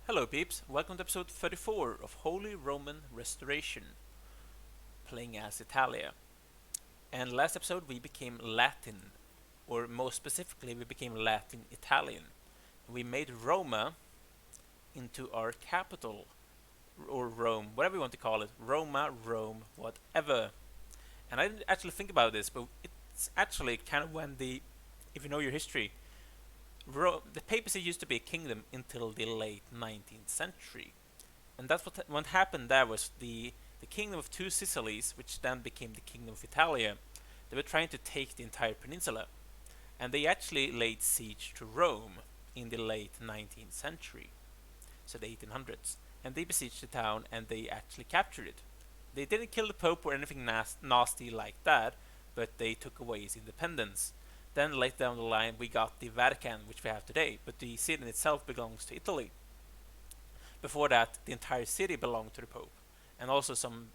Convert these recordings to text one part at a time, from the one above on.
Hello peeps, welcome to episode 34 of Holy Roman Restoration, playing as Italia. And last episode we became Latin, or most specifically we became Latin Italian. We made Roma into our capital, or Rome, whatever you want to call it. Roma, Rome, whatever. And I didn't actually think about this, but it's actually kind of when if you know your history, the papacy used to be a kingdom until the late 19th century. And that's what happened there was the kingdom of two Sicilies, which then became the kingdom of Italia. They were trying to take the entire peninsula, and they actually laid siege to Rome in the late 19th century, so the 1800s, and they besieged the town and they actually captured it. They didn't kill the Pope or anything nasty like that, but they took away his independence. Then later down the line we got the Vatican, which we have today, but the city in itself belongs to Italy. Before that, the entire city belonged to the Pope, and also some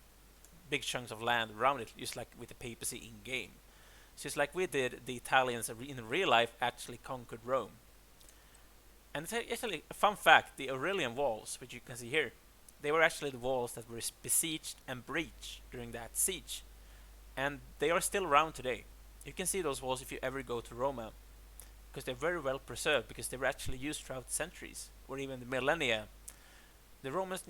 big chunks of land around it, just like with the papacy in game. So just like we did, the Italians in real life actually conquered Rome. And it's actually a fun fact: the Aurelian walls, which you can see here, they were actually the walls that were besieged and breached during that siege, and they are still around today. You can see those walls if you ever go to Roma, because they're very well preserved, because they were actually used throughout the centuries or even the millennia. The Romans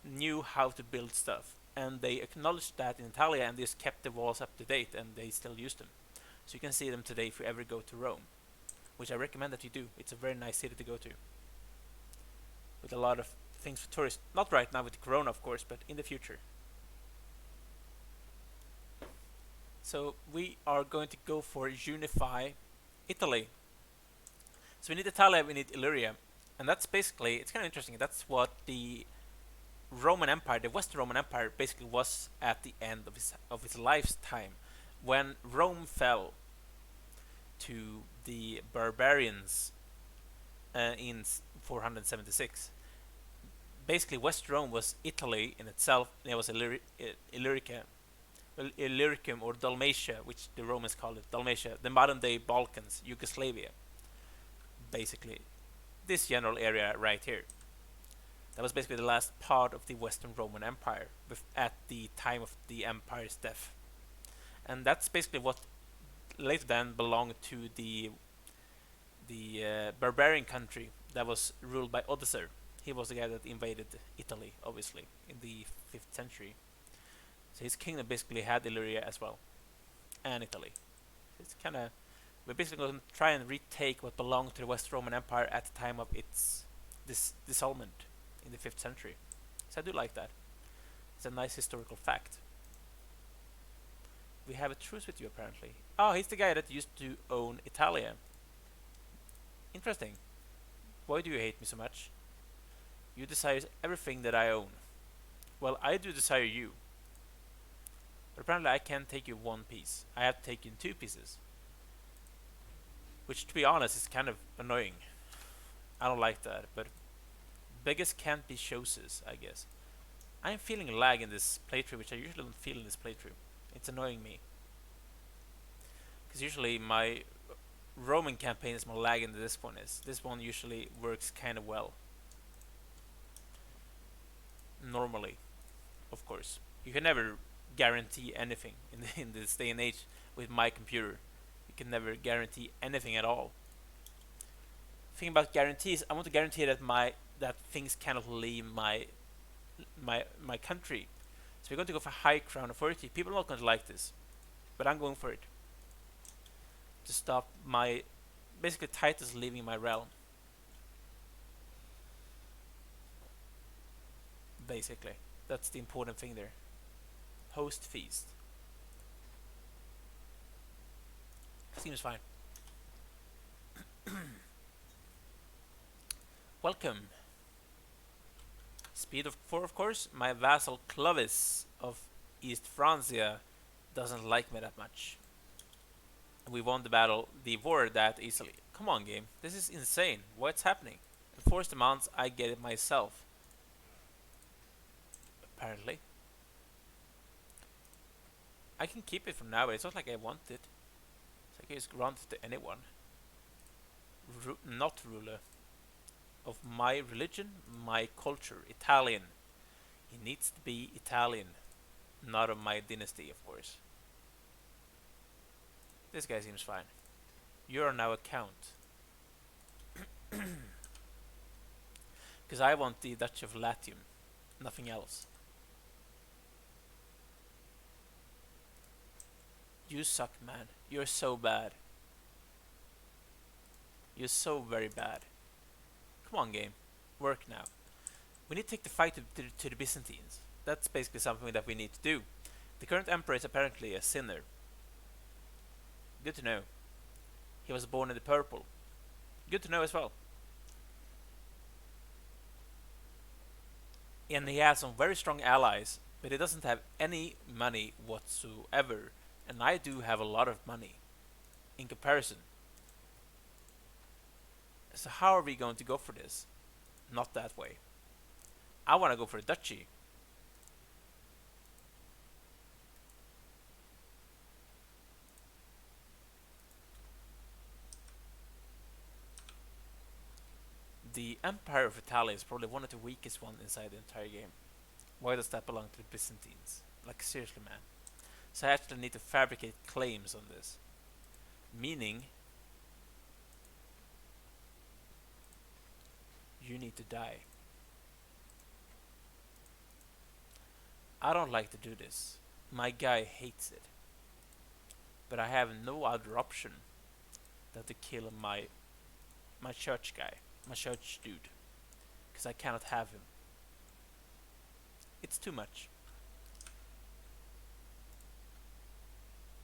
knew how to build stuff, and they acknowledged that in Italia, and they just kept the walls up to date, and they still use them. So you can see them today if you ever go to Rome, which I recommend that you do. It's a very nice city to go to, with a lot of things for tourists. Not right now with the Corona, of course, but in the future. So we are going to go for unify Italy. So we need Italia, we need Illyria, and that's basically, it's kind of interesting. That's what the Roman Empire, the Western Roman Empire, basically was at the end of its lifetime, when Rome fell to the barbarians in 476. Basically, West Rome was Italy in itself, and it was Illyricum or Dalmatia, which the Romans called it, Dalmatia, the modern-day Balkans, Yugoslavia, basically this general area right here. That was basically the last part of the Western Roman Empire at the time of the empire's death. And that's basically what later then belonged to the barbarian country that was ruled by Odoacer. He was the guy that invaded Italy, obviously, in the 5th century. So his kingdom basically had Illyria as well, and Italy. It's kind of, we're basically going to try and retake what belonged to the West Roman Empire at the time of its dissolvement in the 5th century. So I do like that. It's a nice historical fact. We have a truce with you, apparently. Oh, he's the guy that used to own Italia. Interesting. Why do you hate me so much? You desire everything that I own. Well, I do desire you. But apparently I can't take you one piece. I have to take you in two pieces. Which, to be honest, is kind of annoying. I don't like that, but beggars can't be choosers, I guess. I'm feeling lag in this playthrough, which I usually don't feel in this playthrough. It's annoying me. Because usually my Roman campaign is more lagging than this one is. This one usually works kind of well. Normally, of course. You can never guarantee anything in this day and age with my computer. You can never guarantee anything at all. Thing about guarantees, I want to guarantee that things cannot leave my country. So we're going to go for high crown authority. People are not going to like this, but I'm going for it to stop my basically Titus leaving my realm. Basically, that's the important thing there. Host feast seems fine. Welcome. Speed of 4, of course. My vassal Clovis of East Francia doesn't like me that much. We won the war that easily. Come on, game. This is insane. What's happening? Enforce demands, I get it myself. Apparently. I can keep it from now, but it's not like I want it. So I can just grant it to anyone. Not ruler. of my religion, my culture, Italian. He needs to be Italian, not of my dynasty, of course. This guy seems fine. You are now a count. Because I want the Dutch of Latium, nothing else. You suck, man. You're so bad. You're so very bad. Come on, game. Work now. We need to take the fight to the Byzantines. That's basically something that we need to do. The current emperor is apparently a sinner. Good to know. He was born in the purple. Good to know as well. And he has some very strong allies, but he doesn't have any money whatsoever. And I do have a lot of money in comparison. So how are we going to go for this? Not that way. I want to go for a duchy. The Empire of Italy is probably one of the weakest ones inside the entire game. Why does that belong to the Byzantines? Like, seriously, man. So I actually need to fabricate claims on this. Meaning, you need to die. I don't like to do this. My guy hates it. But I have no other option than to kill my church guy, my church dude. Because I cannot have him. It's too much.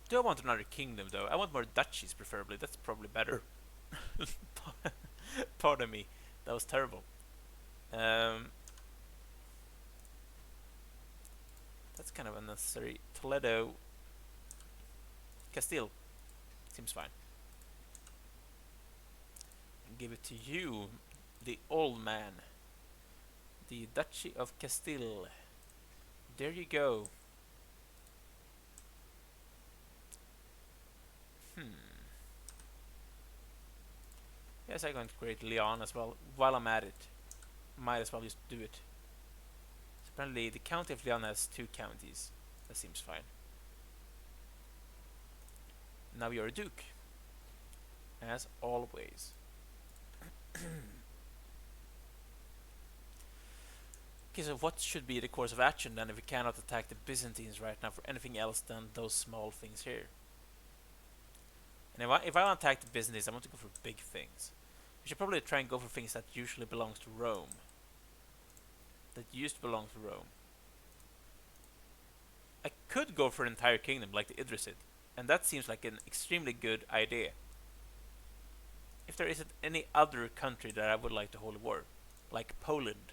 Do I want another kingdom though? I want more duchies preferably. That's probably better. Pardon me. That was terrible. That's kind of unnecessary. Toledo. Castile. Seems fine. Give it to you, the old man. The Duchy of Castile. There you go. Yes, I'm going to create Leon as well. While I'm at it, might as well just do it. So apparently, the county of Leon has 2 counties. That seems fine. Now you're a duke, as always. Okay, so what should be the course of action then if we cannot attack the Byzantines right now for anything else than those small things here? And if I want to attack the Byzantines, I want to go for big things. We should probably try and go for things that usually belongs to Rome. That used to belong to Rome. I could go for an entire kingdom like the Idrisid, and that seems like an extremely good idea. If there isn't any other country that I would like to hold a war, like Poland,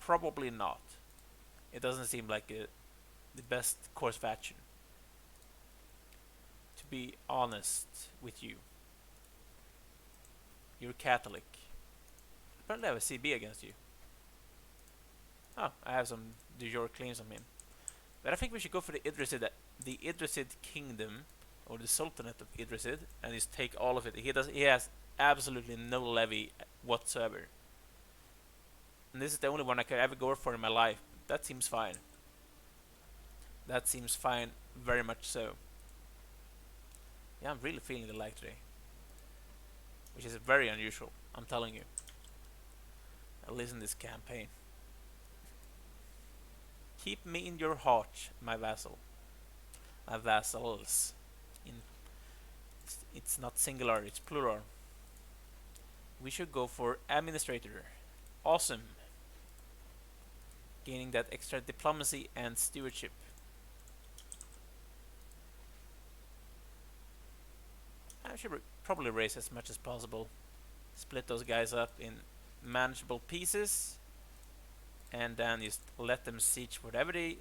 probably not. It doesn't seem like the best course of action. To be honest with you, you're Catholic. Apparently I have a CB against you. Oh, I have some de jure claims on him. But I think we should go for the Idrisid kingdom, or the Sultanate of Idrisid, and just take all of it. He has absolutely no levy whatsoever. And this is the only one I could ever go for in my life. That seems fine. That seems fine, very much so. Yeah, I'm really feeling the lag today. Which is very unusual, I'm telling you. At least in this campaign. Keep me in your heart, my vassal. My vassals. It's not singular, it's plural. We should go for administrator. Awesome. Gaining that extra diplomacy and stewardship. I should probably raise as much as possible. Split those guys up in manageable pieces. And then just let them siege whatever they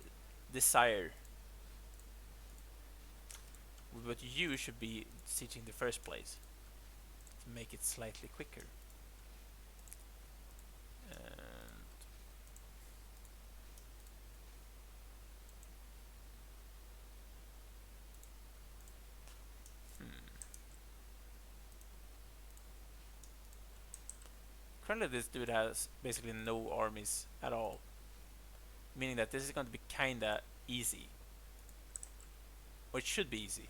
desire. But you should be sieging the first place. To make it slightly quicker. Currently this dude has basically no armies at all. Meaning that this is going to be kinda easy. Or it should be easy.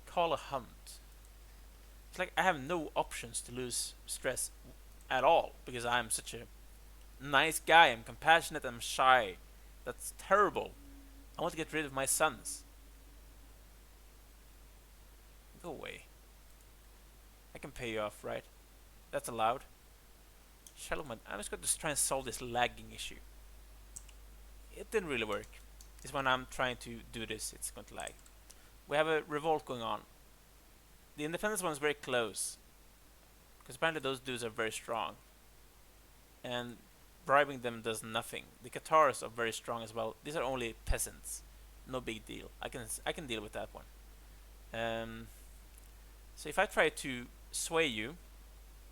Call a hunt. It's like I have no options to lose stress at all because I'm such a nice guy. I'm compassionate. I'm shy. That's terrible. I want to get rid of my sons. Go away. I can pay you off, right? That's allowed. Shallowman. I'm just going to try and solve this lagging issue. It didn't really work. It's when I'm trying to do this, it's going to lag. We have a revolt going on. The independence one is very close. Because apparently those dudes are very strong. And bribing them does nothing. The Qatars are very strong as well. These are only peasants. No big deal. I can deal with that one. So if I try to sway you,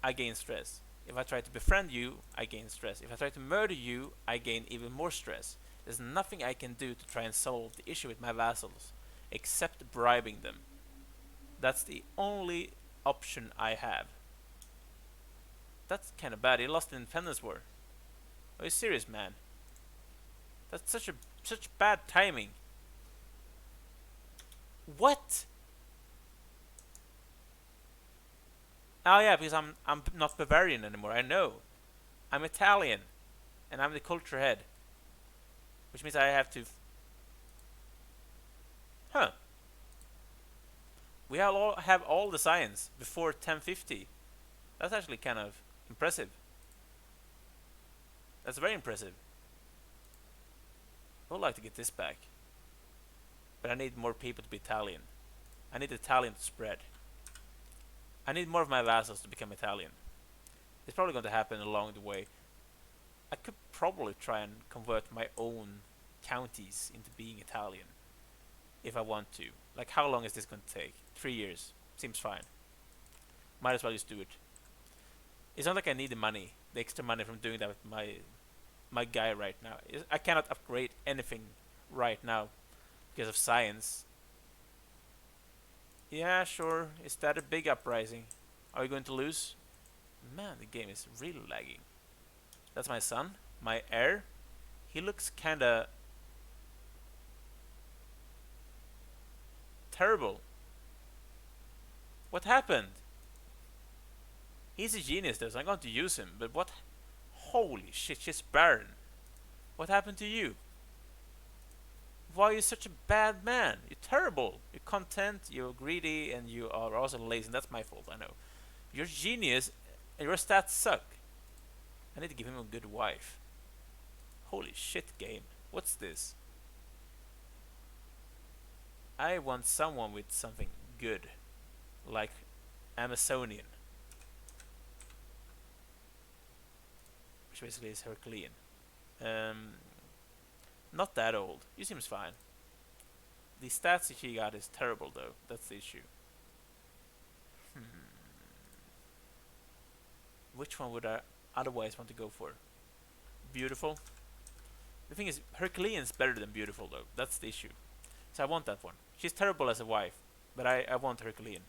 I gain stress. If I try to befriend you, I gain stress. If I try to murder you, I gain even more stress. There's nothing I can do to try and solve the issue with my vassals, except bribing them. That's the only option I have. That's kind of bad. He lost the independence war. Are you serious, man? That's such bad timing. What? Oh yeah, because I'm not Bavarian anymore. I know. I'm Italian, and I'm the culture head, which means I have to. Huh? We all have all the science before 1050. That's actually kind of impressive. That's very impressive. I would like to get this back, but I need more people to be Italian. I need Italian to spread. I need more of my vassals to become Italian. It's probably going to happen along the way. I could probably try and convert my own counties into being Italian if I want to. Like, how long is this going to take? 3 years. Seems fine. Might as well just do it. It's not like I need the money, the extra money from doing that with my guy right now. I cannot upgrade anything right now because of science. Yeah, sure. Is that a big uprising? Are we going to lose? Man, the game is really lagging. That's my son, my heir. He looks kinda terrible. What happened? He's a genius though, so I'm going to use him. But what? Holy shit, she's barren. What happened to you? Why are you such a bad man? You're terrible. You're content, you're greedy, and you are also lazy. And that's my fault, I know. You're genius, and your stats suck. I need to give him a good wife. Holy shit, game. What's this? I want someone with something good. Like Amazonian. Which basically is Herculean. Not that old. He seems fine. The stats that she got is terrible though. That's the issue. Which one would I otherwise want to go for? Beautiful. The thing is, Herculean's better than beautiful though. That's the issue. So I want that one. She's terrible as a wife, but I want Herculean.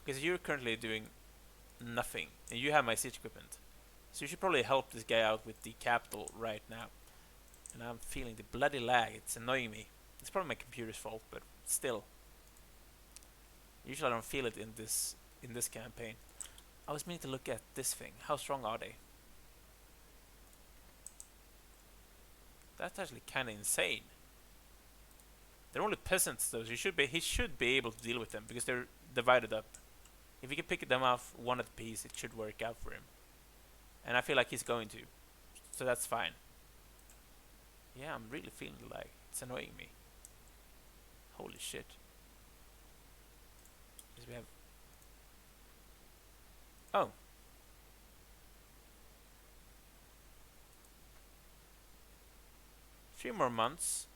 Because you're currently doing nothing, and you have my siege equipment. So you should probably help this guy out with the capital right now. And I'm feeling the bloody lag. It's annoying me. It's probably my computer's fault, but still. Usually I don't feel it in this campaign. I was meaning to look at this thing. How strong are they? That's actually kind of insane. They're only peasants though, so he should be able to deal with them because they're divided up. If he can pick them off one at a piece, it should work out for him. And I feel like he's going to. So that's fine. Yeah, I'm really feeling the lag. It's annoying me. Holy shit. Because we have... Oh. Three more months.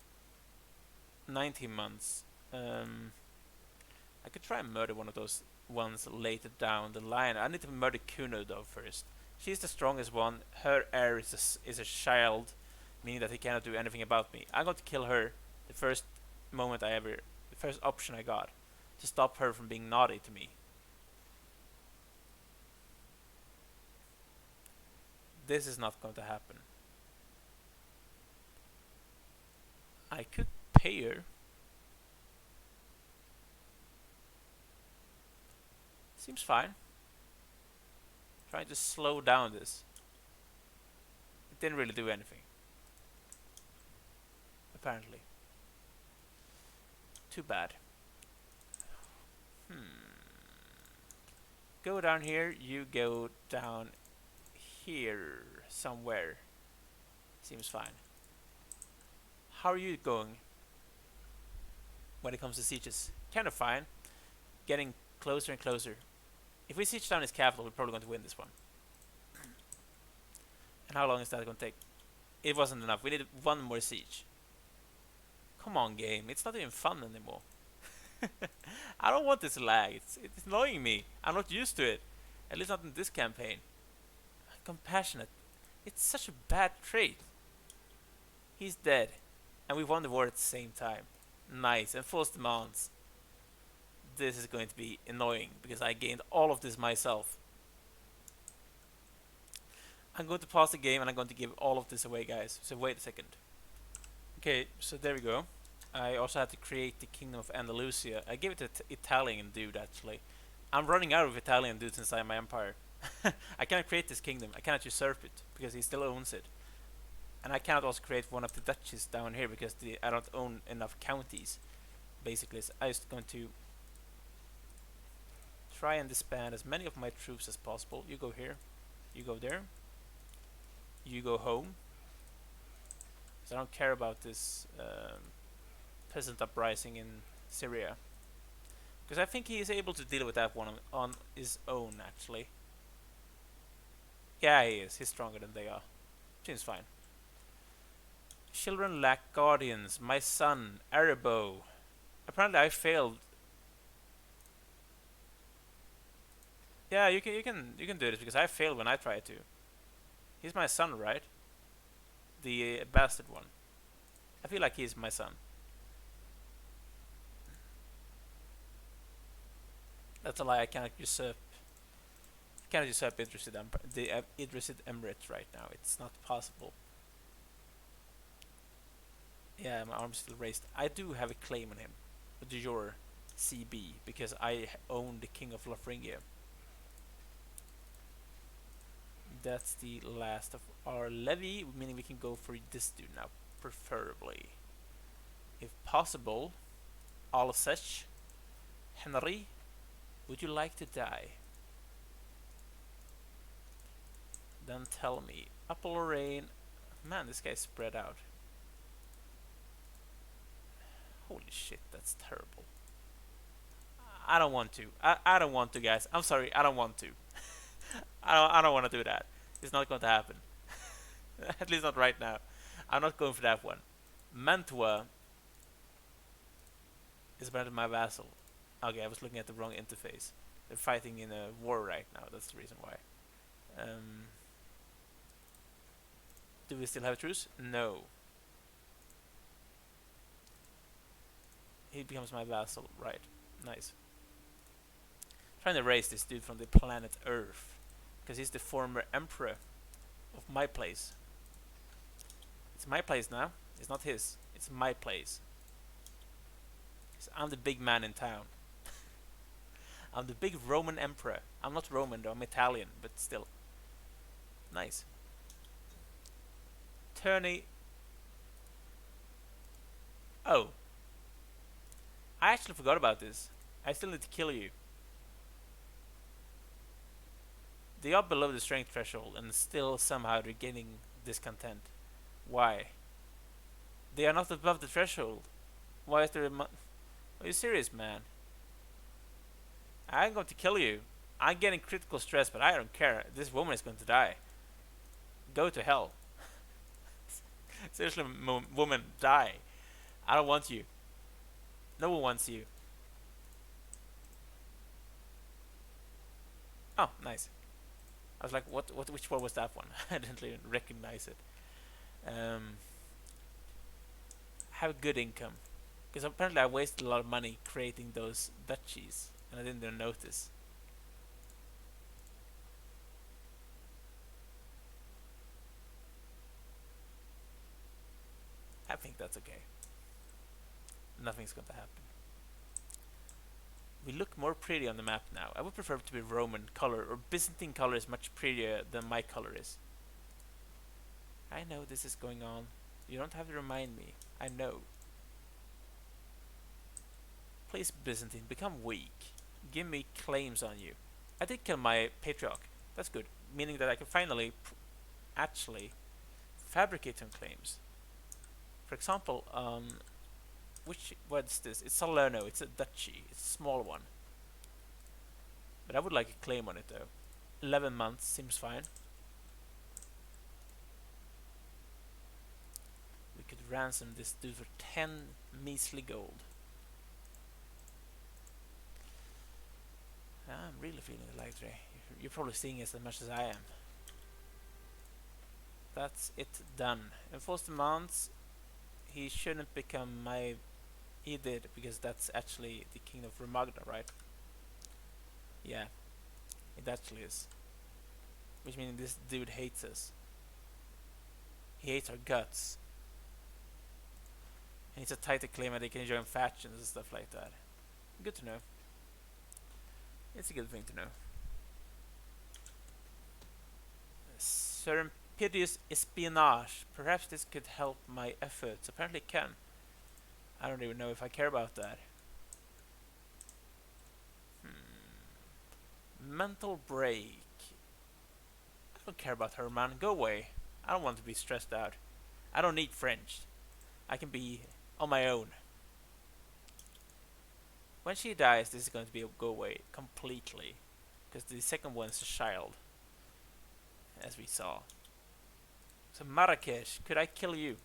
19 months. I could try and murder one of those ones later down the line. I need to murder Kuno though first. She's the strongest one. Her heir is a child, meaning that he cannot do anything about me. I'm going to kill her the first option I got to stop her from being naughty to me. This is not going to happen. I could pay her. Seems fine. Trying to slow down this. It didn't really do anything. Apparently. Too bad. Go down here, you go down here somewhere. Seems fine. How are you going when it comes to sieges? Kind of fine. Getting closer and closer. If we siege down his capital, we're probably going to win this one. And how long is that going to take? It wasn't enough. We need one more siege. Come on, game. It's not even fun anymore. I don't want this lag. It's annoying me. I'm not used to it. At least not in this campaign. Compassionate. It's such a bad trait. He's dead. And we won the war at the same time. Nice. And false demands. This is going to be annoying because I gained all of this myself. I'm going to pause the game and I'm going to give all of this away, guys. So wait a second. Okay, so there we go. I also had to create the Kingdom of Andalusia. I gave it to Italian dude, actually. I'm running out of Italian dudes inside my empire. I cannot create this kingdom. I cannot usurp it because he still owns it. And I cannot also create one of the duchies down here because I don't own enough counties. Basically, so I'm just going to try and disband as many of my troops as possible. You go here. You go there. You go home. So I don't care about this peasant uprising in Syria. Because I think he is able to deal with that one on his own, actually. Yeah, he is. He's stronger than they are. Seems fine. Children lack guardians. My son, Aribo. Apparently I failed. Yeah, you can do this because I failed when I tried to. He's my son, right? The bastard one. I feel like he's my son. That's a lie. I cannot usurp. Cannot usurp the Idrisid Emirates right now. It's not possible. Yeah, my arm's still raised. I do have a claim on him, de jure, CB, because I own the King of Lotharingia. That's the last of our levy, meaning we can go for this dude now, preferably. If possible, all such. Henry, would you like to die? Then tell me. Upper Lorraine. Man, this guy's spread out. Holy shit, that's terrible. I don't want to. I don't want to, guys. I'm sorry, I don't want to. I don't want to do that. It's not going to happen. At least not right now. I'm not going for that one. Mantua is apparently my vassal. Okay, I was looking at the wrong interface. They're fighting in a war right now. That's the reason why. Do we still have a truce? No. He becomes my vassal. Right. Nice. Trying to erase this dude from the planet Earth. Because he's the former emperor of my place. It's my place now. It's not his. It's my place. I'm the big man in town. I'm the big Roman emperor. I'm not Roman though. I'm Italian. But still. Nice. Tourney. Oh. I actually forgot about this. I still need to kill you. They are below the strength threshold and still somehow they're gaining discontent. Why? They are not above the threshold. Why is there a Are you serious, man? I'm going to kill you. I'm getting critical stress, but I don't care. This woman is going to die. Go to hell. Seriously, woman, die. I don't want you. No one wants you. Oh, nice. I was like, which one was that one? I didn't even recognize it. Have good income. Because apparently I wasted a lot of money creating those duchies. And I didn't even notice. think that's okay. Nothing's going to happen. We look more pretty on the map now. I would prefer it to be Roman color, or Byzantine color is much prettier than my color is. I know this is going on. You don't have to remind me. I know. Please, Byzantine, become weak. Give me claims on you. I did kill my patriarch. That's good. Meaning that I can finally actually fabricate some claims. For example, what's this? It's Salerno. It's a duchy. It's a small one. But I would like a claim on it though. 11 months seems fine. We could ransom this dude for 10 measly gold. I'm really feeling the light ray. You're probably seeing it as much as I am. That's it done. Enforced demands. He shouldn't become my... He did, because that's actually the king of Romagna, right? Yeah, it actually is. Which means this dude hates us. He hates our guts. And it's a tighter claim that they can join factions and stuff like that. Good to know. It's a good thing to know. Serpidious espionage. Perhaps this could help my efforts. Apparently it can. I don't even know if I care about that. Mental break. I don't care about her, man. Go away. I don't want to be stressed out. I don't need French. I can be on my own. When she dies, this is going to be a go away completely. Because the second one is a child. As we saw. So Marrakesh, could I kill you?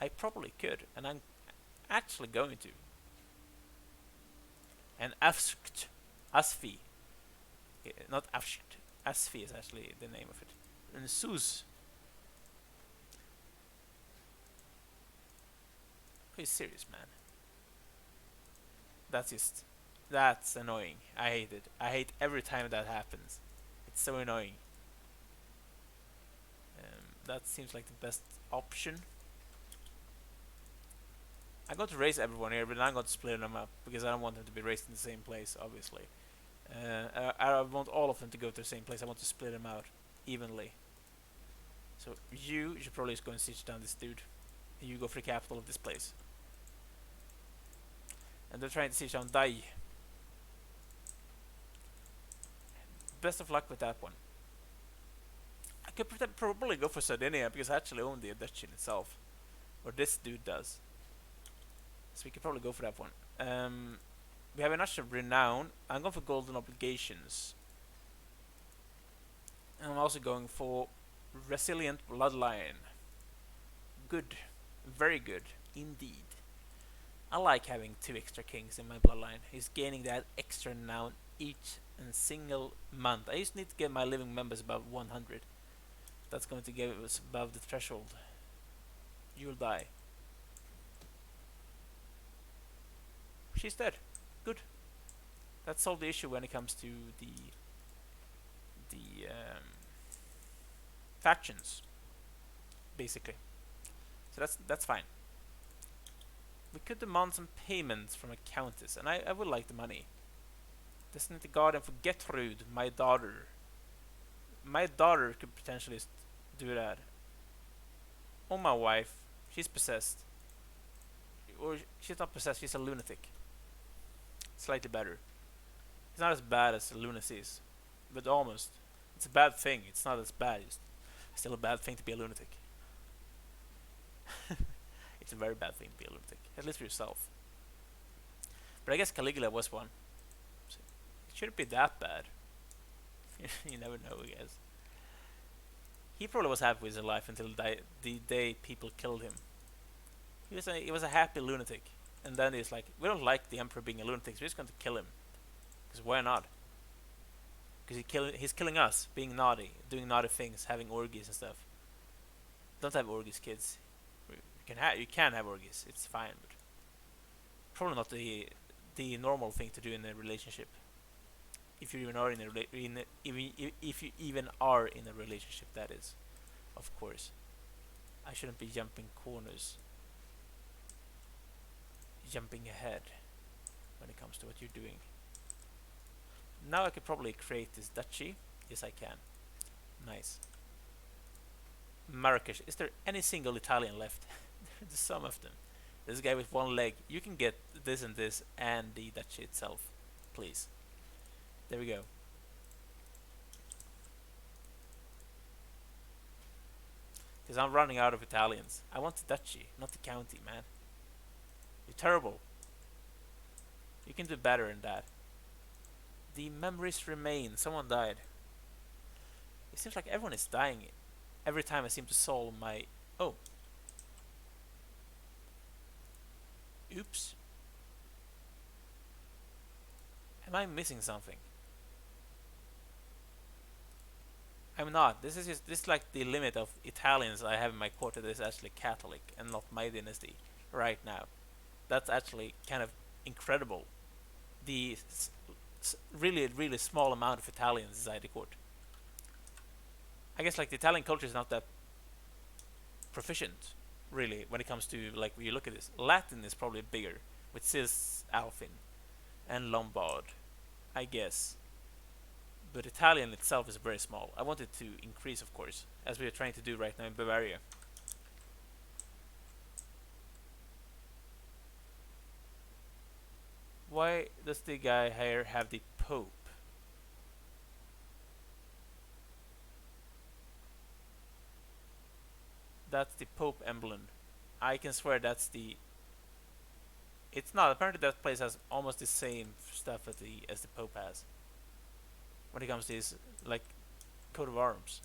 I probably could, and I'm actually going to. And Asfi. Not Afsht. Asfi is actually the name of it. And Suz. Are you serious, man? That's annoying. I hate it. I hate every time that happens. It's so annoying. That seems like the best option. I'm going to raise everyone here, but I'm going to split them up because I don't want them to be raised in the same place, obviously. I want all of them to go to the same place. I want to split them out evenly. So you should probably just go and siege down this dude. And you go for the capital of this place. And they're trying to siege down Dai. Best of luck with that one. I could probably go for Sardinia because I actually own the duchy in itself. Or this dude does. So we could probably go for that one. We have enough of renown. I'm going for golden obligations. And I'm also going for resilient bloodline. Good. Very good. Indeed. I like having 2 extra kings in my bloodline. He's gaining that extra renown each and single month. I just need to get my living members above 100. That's going to get us above the threshold. You'll die. She's dead. Good. That solved the issue when it comes to the factions, basically. So that's fine. We could demand some payments from a countess, and I would like the money. Destined the guardian for Gertrude, my daughter. My daughter could potentially do that. Or my wife. She's possessed. Or she's not possessed, she's a lunatic. Slightly better. It's not as bad as lunacy is, but almost. It's a bad thing. It's not as bad. It's still a bad thing to be a lunatic. It's a very bad thing to be a lunatic, at least for yourself. But I guess Caligula was one. So it shouldn't be that bad. You never know, I guess. He probably was happy with his life until the day people killed him. He was a happy lunatic. And then he's like, we don't like the emperor being a lunatic, so we're just going to kill him. Because why not? Because he's killing us, being naughty, doing naughty things, having orgies and stuff. Don't have orgies, kids. You can have orgies, it's fine, but probably not the normal thing to do in a relationship. If you even are if you even are in a relationship, that is, of course. I shouldn't be jumping corners, jumping ahead when it comes to what you're doing. Now I could probably create this duchy. Yes, I can. Nice. Marrakesh. Is there any single Italian left? There's some of them. This guy with one leg. You can get this and this and the duchy itself. Please. There we go. Because I'm running out of Italians. I want the duchy, not the county, man. You're terrible. You can do better than that. The memories remain. Someone died. It seems like everyone is dying every time I seem to solve my... Oh. Oops. Am I missing something? I'm not. This is like the limit of Italians I have in my court that is actually Catholic and not my dynasty right now. That's actually kind of incredible. The really small amount of Italians inside the court. I guess like the Italian culture is not that proficient, really, when it comes to like when you look at this. Latin is probably bigger with Cis Alpin and Lombard, I guess. But Italian itself is very small. I want it to increase, of course, as we are trying to do right now in Bavaria. Why does the guy here have the Pope? That's the Pope emblem. I can swear that's the... It's not. Apparently that place has almost the same stuff as the Pope has. When it comes to his, like, coat of arms.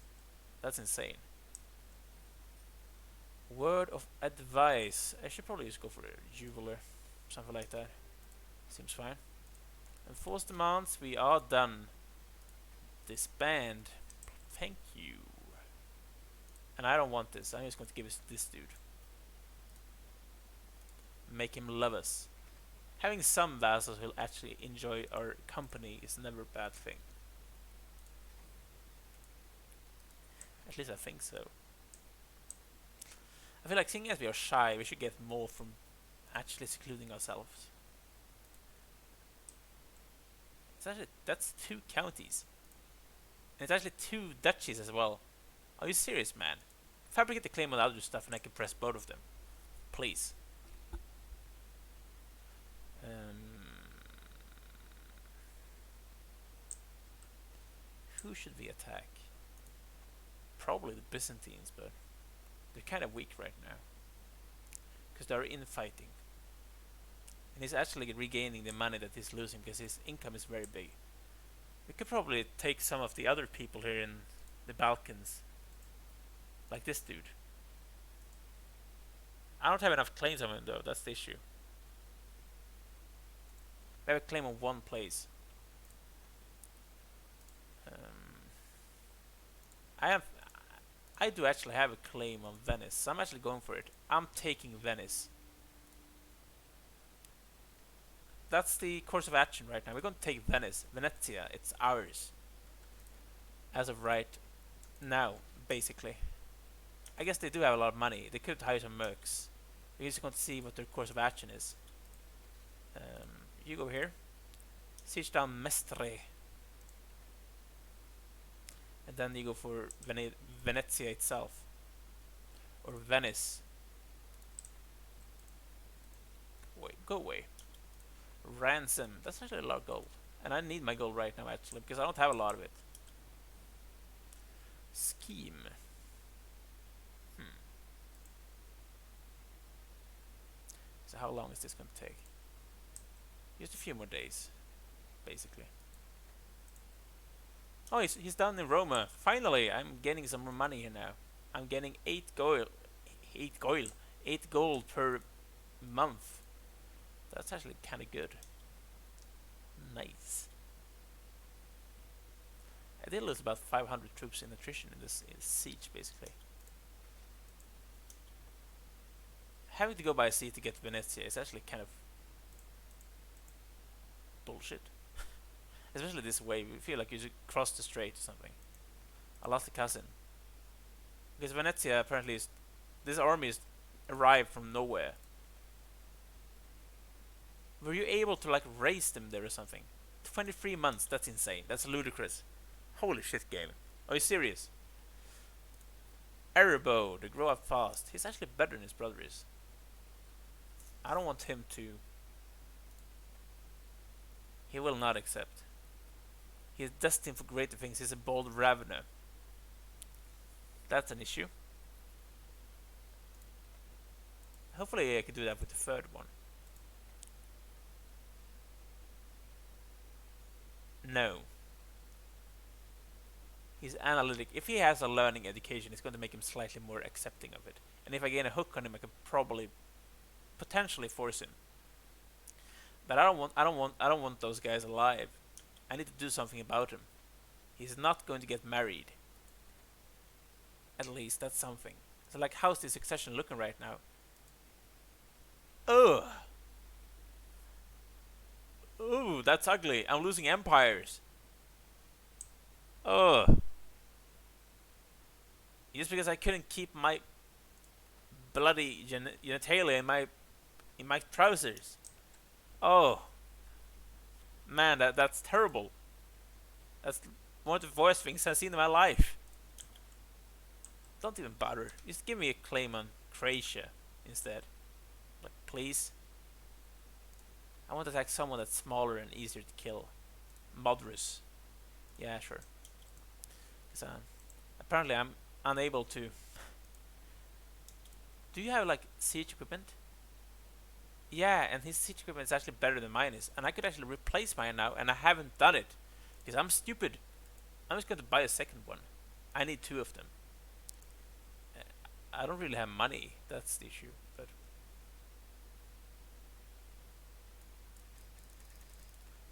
That's insane. Word of advice. I should probably just go for a jeweler. Something like that. Seems fine. Enforce demands. We are done. Disband. Thank you. And I don't want this. I'm just going to give it to this dude. Make him love us. Having some vassals who will actually enjoy our company is never a bad thing. At least I think so. I feel like seeing as we are shy, we should get more from actually secluding ourselves. It's actually, that's 2 counties. And it's actually 2 duchies as well. Are you serious, man? Fabricate the claim on other stuff and I can press both of them. Please. Who should we attack? Probably the Byzantines, but they're kind of weak right now. Because they're infighting. And he's actually regaining the money that he's losing because his income is very big. We could probably take some of the other people here in the Balkans. Like this dude. I don't have enough claims on him though, that's the issue. I have a claim on 1 place. I do actually have a claim on Venice, so I'm actually going for it. I'm taking Venice. That's the course of action right now. We're going to take Venice. Venezia, it's ours. As of right now, basically. I guess they do have a lot of money. They could hire some mercs. We're just going to see what their course of action is. You go here. Siege down Mestre. And then you go for Venezia itself. Or Venice. Wait, go away. Ransom. That's actually a lot of gold. And I need my gold right now actually, because I don't have a lot of it. Scheme. So how long is this going to take? Just a few more days, basically. Oh, he's down in Roma. Finally, I'm getting some more money here now. I'm getting 8 gold per month. That's actually kind of good. Nice. I did lose about 500 troops in attrition in this siege, basically. Having to go by sea to get to Venezia is actually kind of bullshit. Especially this way, we feel like you should cross the strait or something. I lost a cousin. Because Venezia apparently is This army is arrived from nowhere. Were you able to like raise them there or something? 23 months, that's insane. That's ludicrous. Holy shit, game. Are you serious? Aribo, they grow up fast. He's actually better than his brother is. I don't want him to. He will not accept. He is destined for greater things. He's a bold ravener. That's an issue. Hopefully I can do that with the third one. No. He's analytic. If he has a learning education, it's going to make him slightly more accepting of it. And if I gain a hook on him, I can probably potentially force him. But I don't want those guys alive. I need to do something about him. He's not going to get married. At least that's something. So like, how's the succession looking right now? Ugh. Ooh, that's ugly. I'm losing empires. Ugh. Just because I couldn't keep my bloody genitalia in my trousers. Oh. Man, that's terrible. That's one of the worst things I've seen in my life. Don't even bother. Just give me a claim on Croatia instead. Like, please. I want to attack someone that's smaller and easier to kill. Modrus. Yeah, sure. So, apparently I'm unable to. Do you have like siege equipment? Yeah, and his siege equipment is actually better than mine is. And I could actually replace mine now, and I haven't done it. Because I'm stupid. I'm just going to buy a second one. I need 2 of them. I don't really have money. That's the issue. But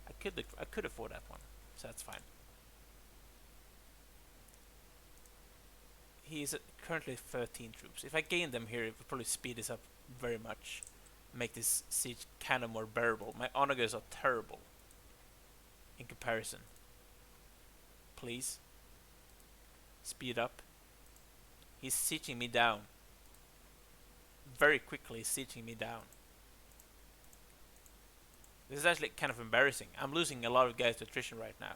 I could afford that one, so that's fine. He's currently 13 troops. If I gain them here, it would probably speed this up very much, make this siege kind of more bearable. My onagers are terrible in comparison. Please speed up. He's sieging me down. Very quickly sieging me down. This is actually kind of embarrassing. I'm losing a lot of guys to attrition right now.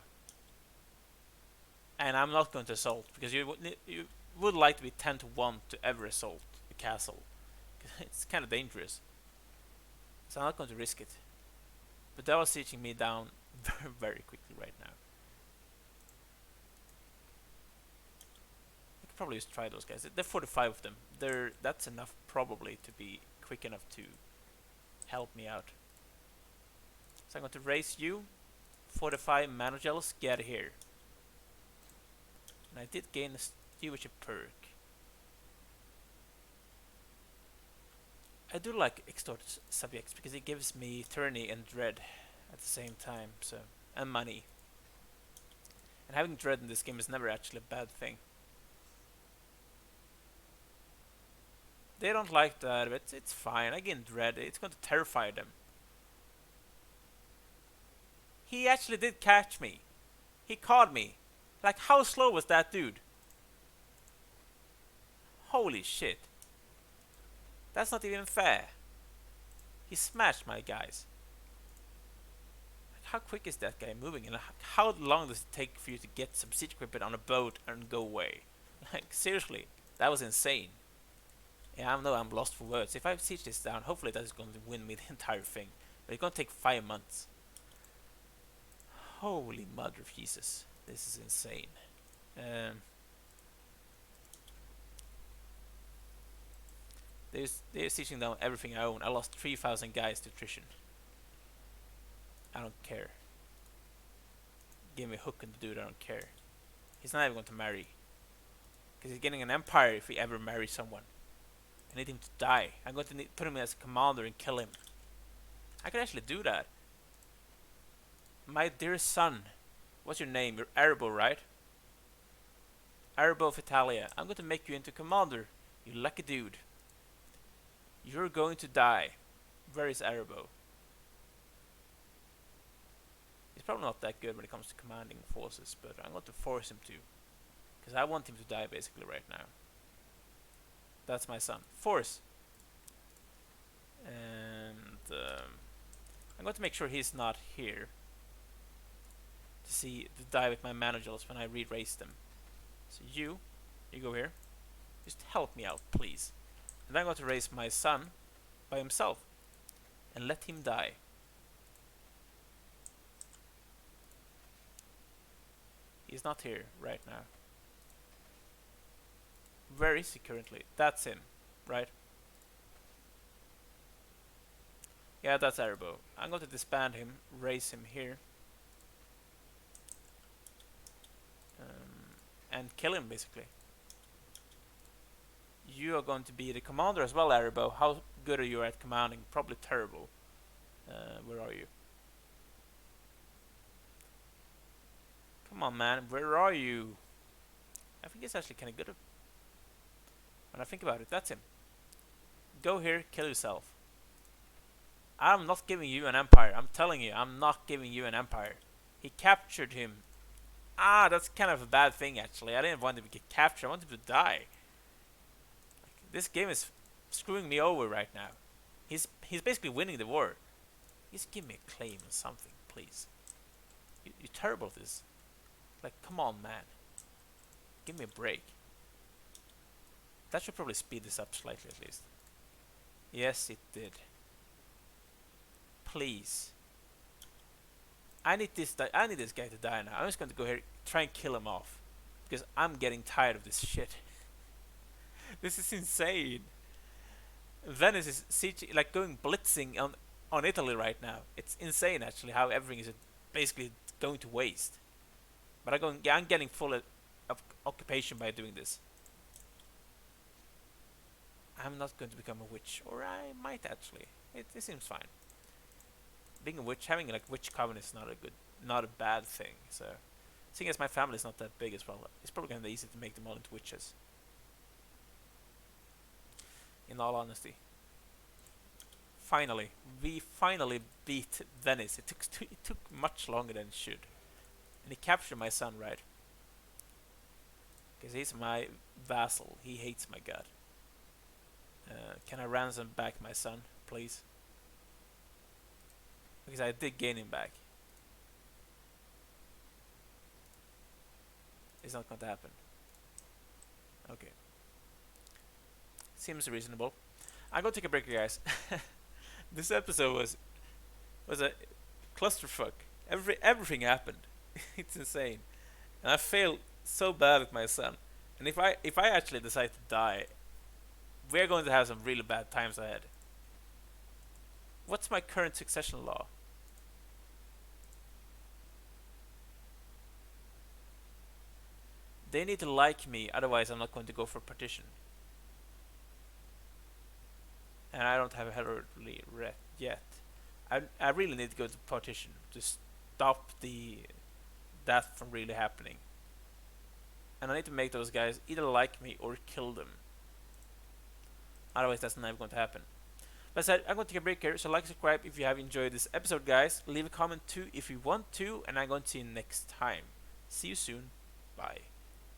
And I'm not going to assault, because you would like to be 10 to 1 to ever assault a castle. It's kind of dangerous. So I'm not going to risk it. But they are sieging me down very, very quickly right now. I could probably just try those guys. There are 45 of them. That's enough probably to be quick enough to help me out. So I'm going to raise you. 45 managels, get here. And I did gain a stewardship perk. I do like extort subjects because it gives me tyranny and dread at the same time, so, and money. And having dread in this game is never actually a bad thing. They don't like that, but it's fine. I gain dread. It's going to terrify them. He actually did catch me. He caught me. Like, how slow was that dude? Holy shit. That's not even fair. He smashed my guys. Like, how quick is that guy moving? And how long does it take for you to get some siege equipment on a boat and go away? Like, seriously, that was insane. Yeah, I know I'm lost for words. If I siege this down, hopefully that is going to win me the entire thing. But it's going to take 5 months. Holy mother of Jesus. This is insane. They're sieging down everything I own. I lost 3,000 guys to attrition. I don't care. Give me a hook and the dude, I don't care. He's not even going to marry. Because he's getting an empire if he ever marries someone. I need him to die. I'm going to put him as a commander and kill him. I could actually do that. My dear son. What's your name? You're Aribo, right? Aribo of Italia. I'm going to make you into commander. You lucky dude. You're going to die. Where is Aribo? He's probably not that good when it comes to commanding forces, but I'm going to force him to. Because I want him to die basically right now. That's my son. Force. And I'm going to make sure he's not here to see to die with my managers when I re-raise them. So you go here. Just help me out, please. And I'm going to raise my son by himself and let him die. He's not here right now. Where is he currently? That's him, right? Yeah, that's Aribo. I'm going to disband him, raise him here, and kill him basically. You are going to be the commander as well, Aribo. How good are you at commanding? Probably terrible. Where are you? Come on, man. Where are you? I think he's actually kind of good at... When I think about it, that's him. Go here, kill yourself. I'm not giving you an empire. I'm telling you, I'm not giving you an empire. He captured him. Ah, that's kind of a bad thing, actually. I didn't want him to get captured. I want him to die. Like, this game is screwing me over right now. He's basically winning the war. Just give me a claim or something, please. You're terrible at this. Like, come on, man. Give me a break. That should probably speed this up slightly, at least. Yes, it did. Please. I need this guy to die now. I'm just going to go here, try and kill him off, because I'm getting tired of this shit. This is insane. Venice is siege, like going blitzing on Italy right now. It's insane, actually, how everything is basically going to waste. But I'm getting full of occupation by doing this. I'm not going to become a witch, or I might actually. It seems fine. Being a witch, having like witch coven is not a bad thing. So, seeing as my family is not that big as well, it's probably going to be easy to make them all into witches. In all honesty. Finally, we finally beat Venice. It took much longer than it should, and he captured my son, right? Because he's my vassal. He hates my god. Can I ransom back my son, please? Because I did gain him back. It's not going to happen. Okay. Seems reasonable. I'm going to take a break, guys. This episode was a clusterfuck. Everything happened. It's insane. And I failed so bad with my son. And if I actually decide to die, we're going to have some really bad times ahead. What's my current succession law? They need to like me, otherwise I'm not going to go for partition. And I don't have a heraldry yet. I really need to go to partition to stop that from really happening. And I need to make those guys either like me or kill them. Otherwise that's never going to happen. But I said, I'm going to take a break here, so like, subscribe if you have enjoyed this episode, guys. Leave a comment too if you want to, and I'm going to see you next time. See you soon. Bye.